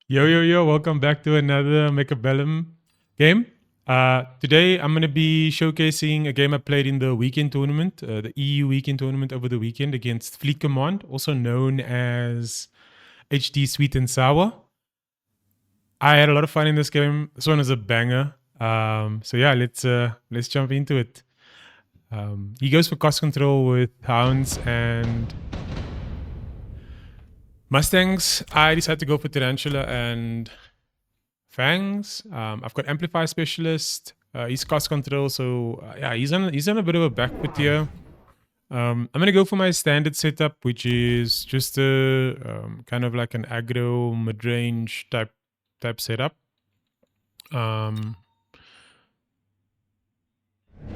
Yo, welcome back to another Mechabellum game. Today I'm going to be showcasing a game I played in the weekend tournament, the EU weekend tournament over the weekend against Fleet Command, also known as HD Sweet and Sour. I had a lot of fun in this game. This one was a banger. So yeah, let's jump into it. He goes for cost control with hounds and Mustangs. I decided to go for Tarantula and Fangs. I've got Amplify Specialist. He's cost control, so yeah, he's on a bit of a back foot here. I'm gonna go for my standard setup, which is just a kind of like an aggro mid-range type setup.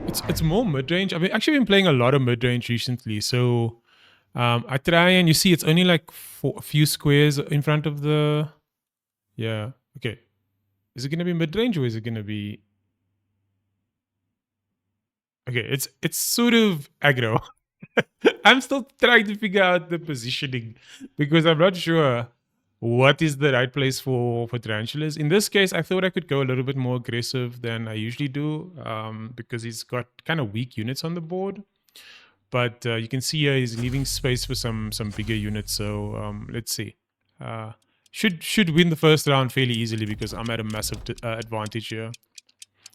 It's more mid-range. I've actually been playing a lot of mid-range recently, so I try and you see it's only like a few squares in front of the. Yeah. Okay. Is it going to be mid-range or is it going to be? Okay, it's sort of aggro. I'm still trying to figure out the positioning because I'm not sure what is the right place for tarantulas. In this case, I thought I could go a little bit more aggressive than I usually do because he's got kind of weak units on the board. But you can see here he's leaving space for some bigger units. So let's see. Should win the first round fairly easily because I'm at a massive advantage here.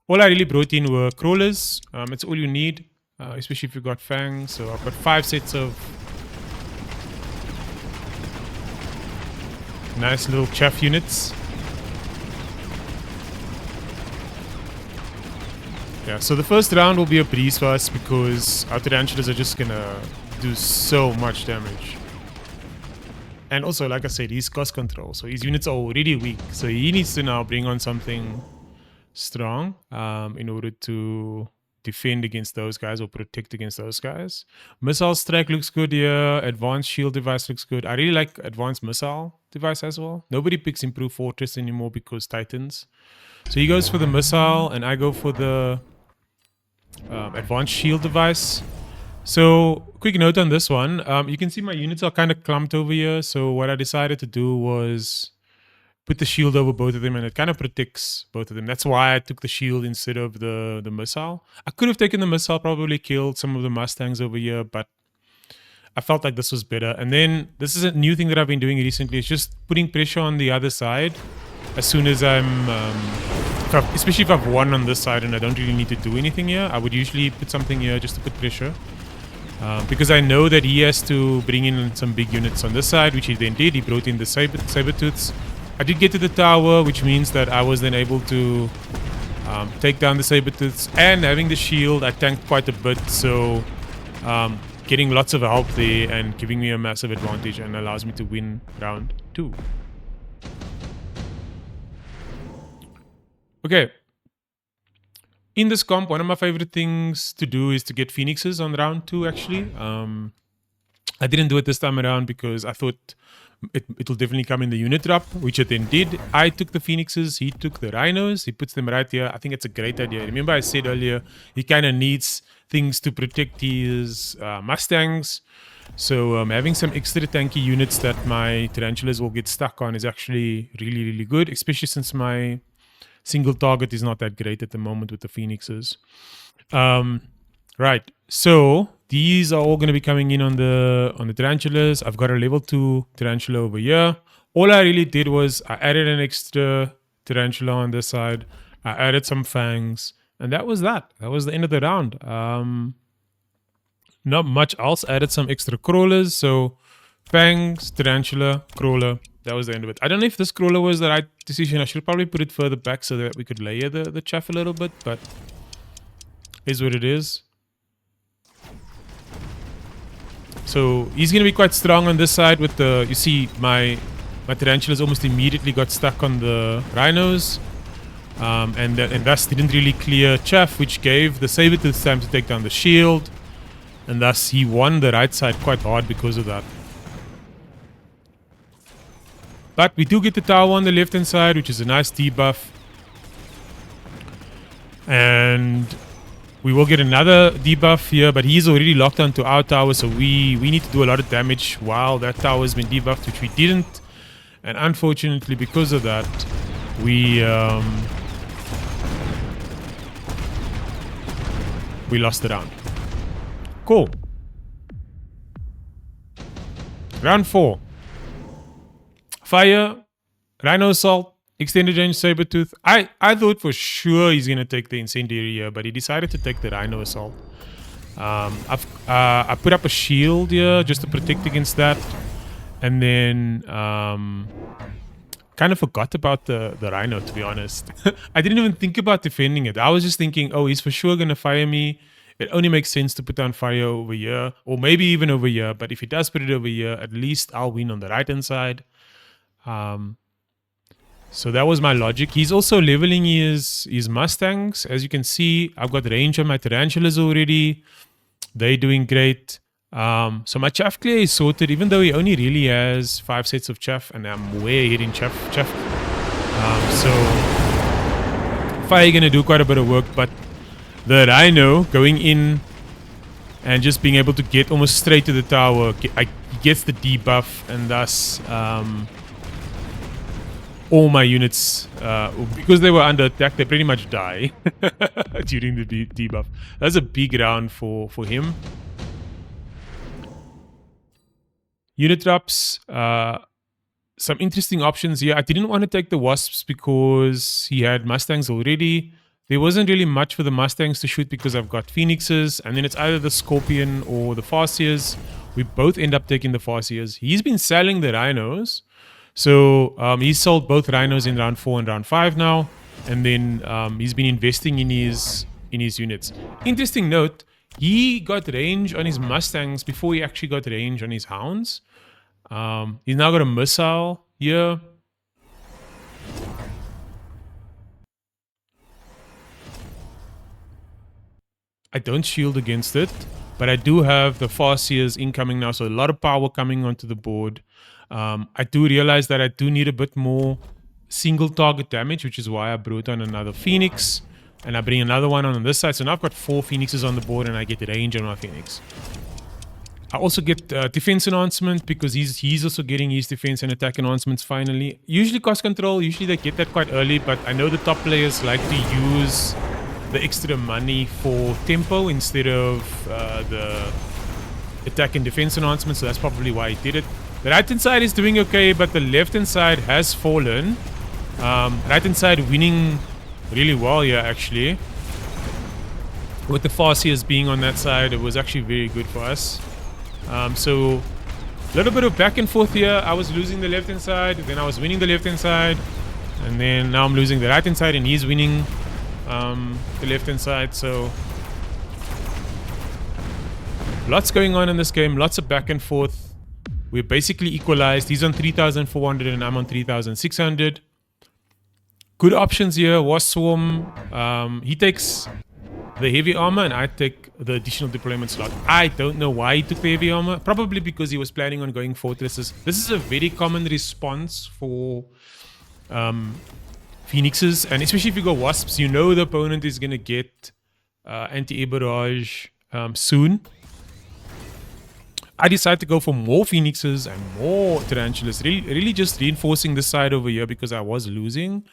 All I really brought in were crawlers. It's all you need, especially if you've got fangs. So I've got 5 sets of nice little chaff units. Yeah, so the first round will be a breeze for us because our tarantulas are just gonna do so much damage. And also, like I said, he's cost control, so his units are already weak. So he needs to now bring on something strong in order to defend against those guys or protect against those guys. Missile strike looks good here. Advanced shield device looks good. I really like advanced missile device as well. Nobody picks improved fortress anymore because Titans. So he goes for the missile and I go for the advanced shield device. So quick note on this one, you can see my units are kind of clumped over here. So what I decided to do was put the shield over both of them and it kind of protects both of them. That's why I took the shield instead of the missile. I could have taken the missile, probably killed some of the Mustangs over here, but I felt like this was better. And then this is a new thing that I've been doing recently. It's just putting pressure on the other side as soon as I'm especially if I've won on this side and I don't really need to do anything here. I would usually put something here just to put pressure because I know that he has to bring in some big units on this side, which he then did. He brought in the saber-tooths. I did get to the tower, which means that I was then able to take down the saber-tooths, and having the shield I tanked quite a bit, so getting lots of help there and giving me a massive advantage and allows me to win round 2. Okay. In this comp, one of my favorite things to do is to get phoenixes on round 2, actually. I didn't do it this time around because I thought it'll definitely come in the unit drop, which it then did. I took the phoenixes, he took the rhinos, he puts them right here. I think it's a great idea. Remember I said earlier, he kind of needs things to protect his Mustangs. So having some extra tanky units that my tarantulas will get stuck on is actually really, really good, especially since my single target is not that great at the moment with the phoenixes. Right, so these are all going to be coming in on the tarantulas. I've got a level 2 tarantula over here. All I really did was I added an extra tarantula on this side. I added some fangs, and that was that. That was the end of the round. Not much else. I added some extra crawlers. So fangs, tarantula, crawler. That was the end of it. I don't know if this crawler was the right decision. I should probably put it further back so that we could layer the chaff a little bit, but is what it is. So he's going to be quite strong on this side with the, you see my tarantulas almost immediately got stuck on the rhinos. And thus didn't really clear chaff, which gave the saber-tooth time to take down the shield. And thus he won the right side quite hard because of that. But we do get the tower on the left-hand side, which is a nice debuff. And we will get another debuff here, but he's already locked onto our tower, so we need to do a lot of damage while that tower has been debuffed, which we didn't. And unfortunately, because of that, we lost the round. Cool. Round 4. Fire, Rhino Assault, Extended Range Sabertooth. I thought for sure he's going to take the Incendiary here, but he decided to take the Rhino Assault. I put up a shield here just to protect against that. And then kind of forgot about the Rhino, to be honest. I didn't even think about defending it. I was just thinking, oh, he's for sure going to fire me. It only makes sense to put down fire over here, or maybe even over here. But if he does put it over here, at least I'll win on the right-hand side. So that was my logic. He's also leveling his Mustangs. As you can see, I've got range on my Tarantulas already. They're doing great. So my chaff clear is sorted, even though he only really has 5 sets of chaff, and I'm way ahead in chaff. So fire gonna do quite a bit of work, but the Rhino going in and just being able to get almost straight to the tower, he gets the debuff, and thus all my units, because they were under attack, they pretty much die during the debuff. That's a big round for him. Unit drops, some interesting options here. I didn't want to take the Wasps because he had Mustangs already. There wasn't really much for the Mustangs to shoot because I've got Phoenixes, and then it's either the Scorpion or the Farseers. We both end up taking the Farseers. He's been selling the Rhinos. So he's sold both Rhinos in round 4 and round 5 now. And then he's been investing in his units. Interesting note, he got range on his Mustangs before he actually got range on his Hounds. He's now got a missile here. I don't shield against it, but I do have the Farseers incoming now, so a lot of power coming onto the board. I do realize that I do need a bit more single target damage, which is why I brought on another Phoenix, and I bring another one on this side. So now I've got 4 Phoenixes on the board, and I get range on my Phoenix. I also get defense enhancement because he's also getting his defense and attack enhancements finally. Usually cost control, usually they get that quite early, but I know the top players like to use the extra money for tempo instead of the attack and defense enhancement, so that's probably why he did it. The right hand side is doing okay, but the left hand side has fallen. Right hand side winning really well here actually. With the Farseers being on that side, it was actually very good for us. So a little bit of back and forth here. I was losing the left hand side, then I was winning the left hand side, and then now I'm losing the right hand side and he's winning the left hand side. So lots going on in this game, lots of back and forth. We're basically equalized. He's on 3,400 and I'm on 3,600. Good options here. Wasp Swarm. He takes the heavy armor and I take the additional deployment slot. I don't know why he took the heavy armor. Probably because he was planning on going fortresses. This is a very common response for Phoenixes, and especially if you go Wasps, you know the opponent is going to get anti-air barrage soon. I decided to go for more Phoenixes and more Tarantulas, really just reinforcing this side over here because I was losing.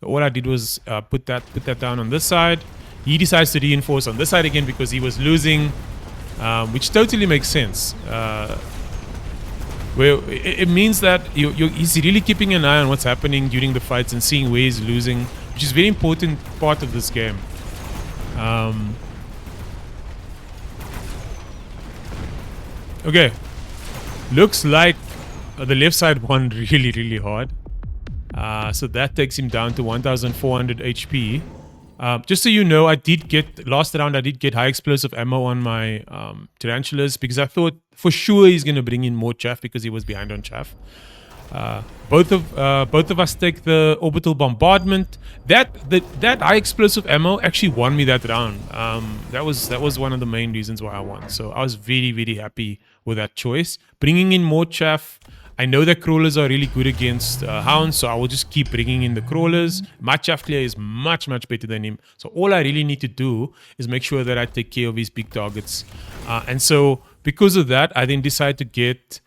All I did was put that down on this side. He decides to reinforce on this side again because he was losing, which totally makes sense. Well, it means that he's really keeping an eye on what's happening during the fights and seeing where he's losing, which is a very important part of this game. Okay, looks like the left side won really hard. So that takes him down to 1,400 HP. Just so you know, last round I did get high explosive ammo on my Tarantulas because I thought for sure he's going to bring in more chaff because he was behind on chaff. Both of us take the orbital bombardment. That high explosive ammo actually won me that round. That was one of the main reasons why I won. So I was very happy with that choice. Bringing in more chaff. I know that crawlers are really good against hounds, so I will just keep bringing in the crawlers. My chaff clear is much better than him. So all I really need to do is make sure that I take care of his big targets. And so because of that, I then decide to get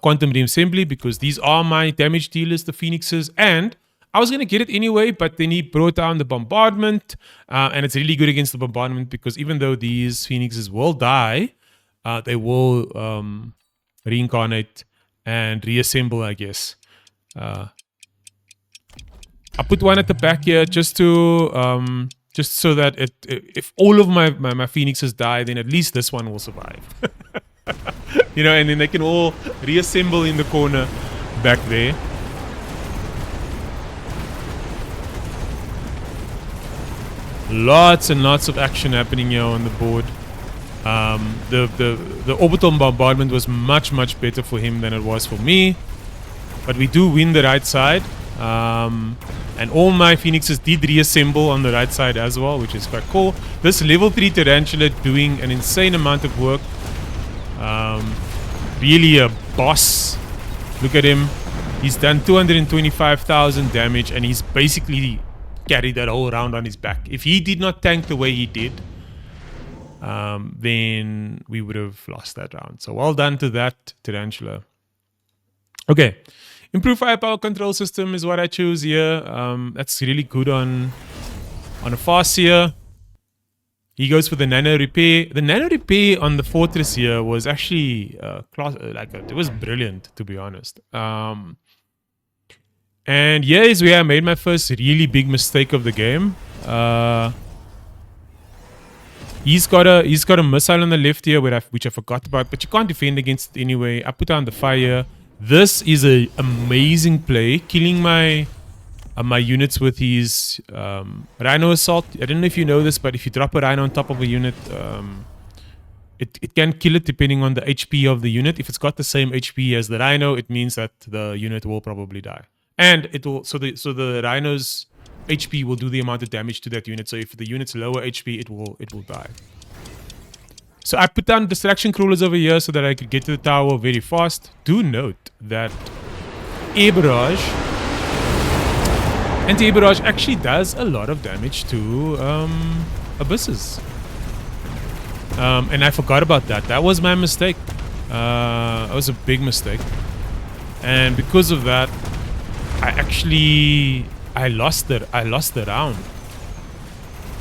Quantum Reassembly, because these are my damage dealers, the Phoenixes, and I was going to get it anyway, but then he brought down the Bombardment, and it's really good against the Bombardment because even though these Phoenixes will die, they will reincarnate and reassemble, I guess. I put one at the back here just to just so that if all of my Phoenixes die, then at least this one will survive. You know, and then they can all reassemble in the corner back there. Lots and lots of action happening here on the board. The orbital bombardment was much better for him than it was for me, but we do win the right side. And all my Phoenixes did reassemble on the right side as well, which is quite cool. This level 3 Tarantula doing an insane amount of work. Really a boss. Look at him. He's done 225,000 damage and he's basically carried that whole round on his back. If he did not tank the way he did, then we would have lost that round. So well done to that Tarantula. Okay. Improved firepower control system is what I choose here. That's really good on a Farseer. He goes for the nano repair. The nano repair on the Fortress here was actually it was brilliant, to be honest. And here is where I made my first really big mistake of the game. He's got a missile on the left here, which I forgot about, but you can't defend against it anyway. I put down the fire. This is an amazing play, killing my units with his Rhino Assault. I don't know if you know this, but if you drop a Rhino on top of a unit, it can kill it depending on the HP of the unit. If it's got the same HP as the Rhino, it means that the unit will probably die. And it will so the Rhino's HP will do the amount of damage to that unit. So if the unit's lower HP, it will die. So I put down distraction crawlers over here so that I could get to the tower very fast. Do note that anti-air barrage actually does a lot of damage to abysses. And I forgot about that. That was my mistake. That was a big mistake. And because of that, I lost the round.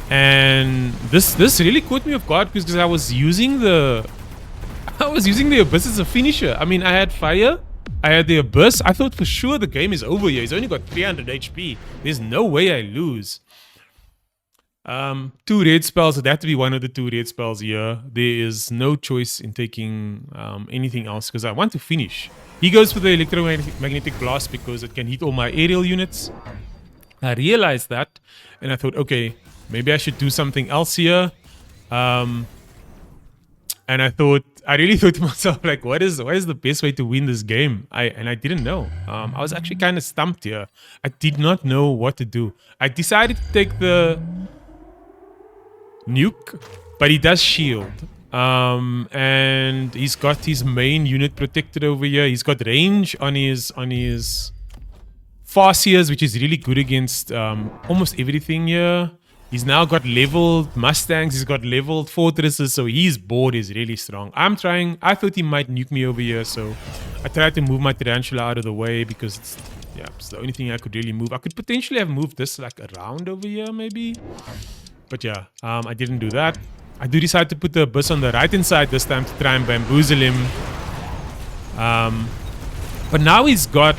And this really caught me off guard because I was using the Abyss as a finisher. I mean, I had fire, I had the Abyss. I thought for sure the game is over here. He's only got 300 HP. There's no way I lose. 2 red spells. It had to be one of the 2 red spells here. There is no choice in taking anything else because I want to finish. He goes for the electromagnetic blast because it can hit all my aerial units. I realized that and I thought, okay, maybe I should do something else here. And I really thought to myself, like, what is the best way to win this game? I didn't know. I was actually kind of stumped here. I did not know what to do. I decided to take the nuke, but he does shield. And he's got his main unit protected over here. He's got range on his Farseers, which is really good against almost everything here. He's now got leveled Mustangs. He's got leveled Fortresses. So his board is really strong. I thought he might nuke me over here. So I tried to move my Tarantula out of the way because it's the only thing I could really move. I could potentially have moved this like around over here maybe. But yeah, I didn't do that. I do decide to put the Abyss on the right hand side this time to try and bamboozle him. But now he's got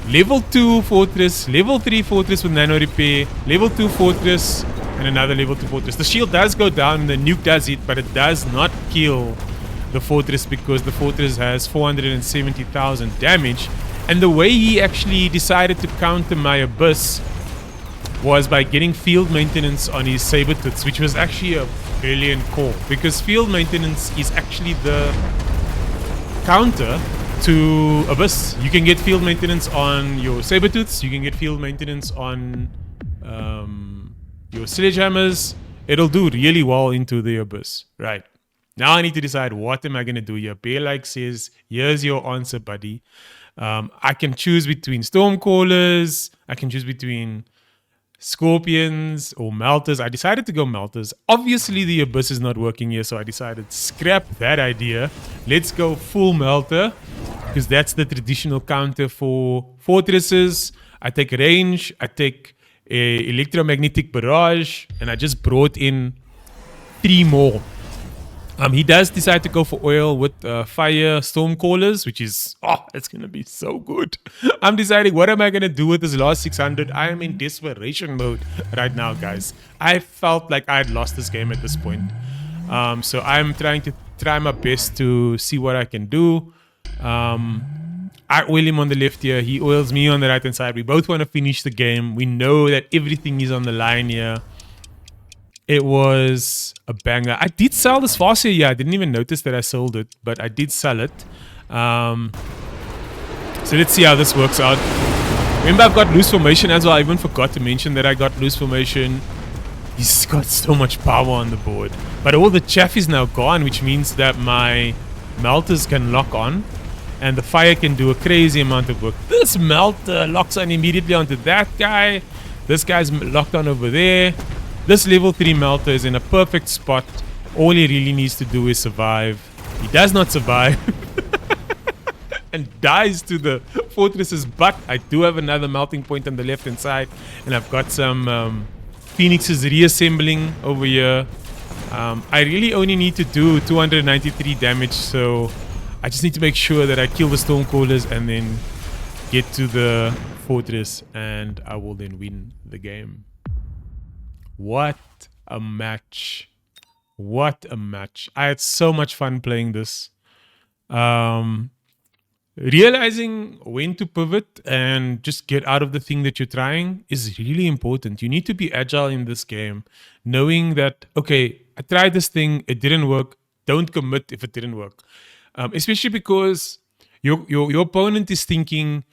level 2 Fortress, level 3 Fortress with nano repair, level 2 Fortress, and another level 2 Fortress. The shield does go down, the nuke does hit, but it does not kill the Fortress because the Fortress has 470,000 damage. And the way he actually decided to counter my Abyss was by getting field maintenance on his Sabertooths, which was actually a brilliant call because field maintenance is actually the counter to Abyss. You can get field maintenance on your Sabertooths, you can get field maintenance on your Sledgehammers. It'll do really well into the Abyss. Right. Now I need to decide what am I going to do here. Bear-like says, here's your answer, buddy. I can choose between Stormcallers, I can choose between Scorpions or Melters. I decided to go Melters. Obviously the Abyss is not working here, so I decided scrap that idea. Let's go full Melter. because that's the traditional counter for fortresses. I take range, I take a electromagnetic barrage, and I just brought in 3 more. He does decide to go for oil with fire stormcallers, which is, it's going to be so good. I'm deciding, what am I going to do with this last 600? I am in desperation mode right now, guys. I felt like I had lost this game at this point. So I'm trying my best to see what I can do. I oil him on the left here. He oils me on the right-hand side. We both want to finish the game. We know that everything is on the line here. It was a banger. I did sell this fast here. I didn't even notice that I sold it, but I did sell it. So let's see how this works out. Remember, I've got loose formation as well. I even forgot to mention that I got loose formation. He's got so much power on the board. But all the chaff is now gone, which means that my melters can lock on. And the fire can do a crazy amount of work. This melter locks on immediately onto that guy. This guy's locked on over there. This level 3 melter is in a perfect spot. All he really needs to do is survive. He does not survive. And dies to the fortresses. But I do have another melting point on the left hand side. And I've got some phoenixes reassembling over here. I really only need to do 293 damage. So I just need to make sure that I kill the stormcallers and then get to the fortress. And I will then win the game. What a match. What a match. I had so much fun playing this. Realizing when to pivot and just get out of the thing that you're trying is really important. You need to be agile in this game. Knowing that, okay, I tried this thing, it didn't work. Don't commit if it didn't work. Especially because your opponent is thinking,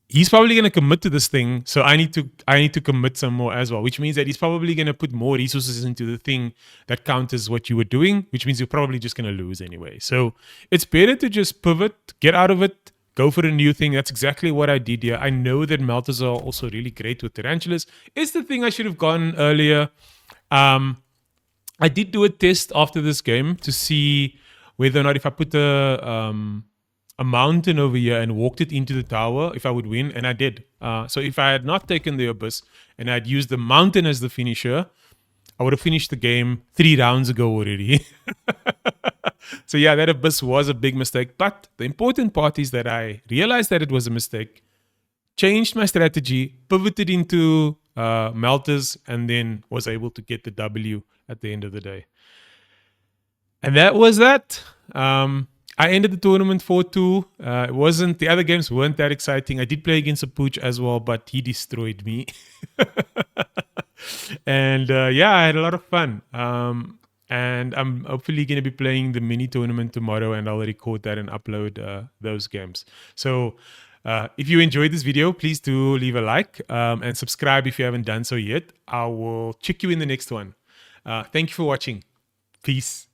he's probably going to commit to this thing, so I need to commit some more as well, which means that he's probably going to put more resources into the thing that counters what you were doing, which means you're probably just going to lose anyway. So it's better to just pivot, get out of it, go for a new thing. That's exactly what I did here. I know that melters are also really great with tarantulas. It's the thing I should have gone earlier. I did do a test after this game to see whether or not if I put a mountain over here and walked it into the tower, if I would win, and I did. So if I had not taken the abyss and I'd used the mountain as the finisher, I would have finished the game 3 rounds ago already. So yeah, that abyss was a big mistake. But the important part is that I realized that it was a mistake, changed my strategy, pivoted into melters, and then was able to get the W at the end of the day. And that was that. I ended the tournament 4-2. It wasn't, the other games weren't that exciting. I did play against a pooch as well, but he destroyed me. And yeah, I had a lot of fun. And I'm hopefully going to be playing the mini tournament tomorrow, and I'll record that and upload those games. So if you enjoyed this video, please do leave a like and subscribe if you haven't done so yet. I will check you in the next one. Thank you for watching. Peace.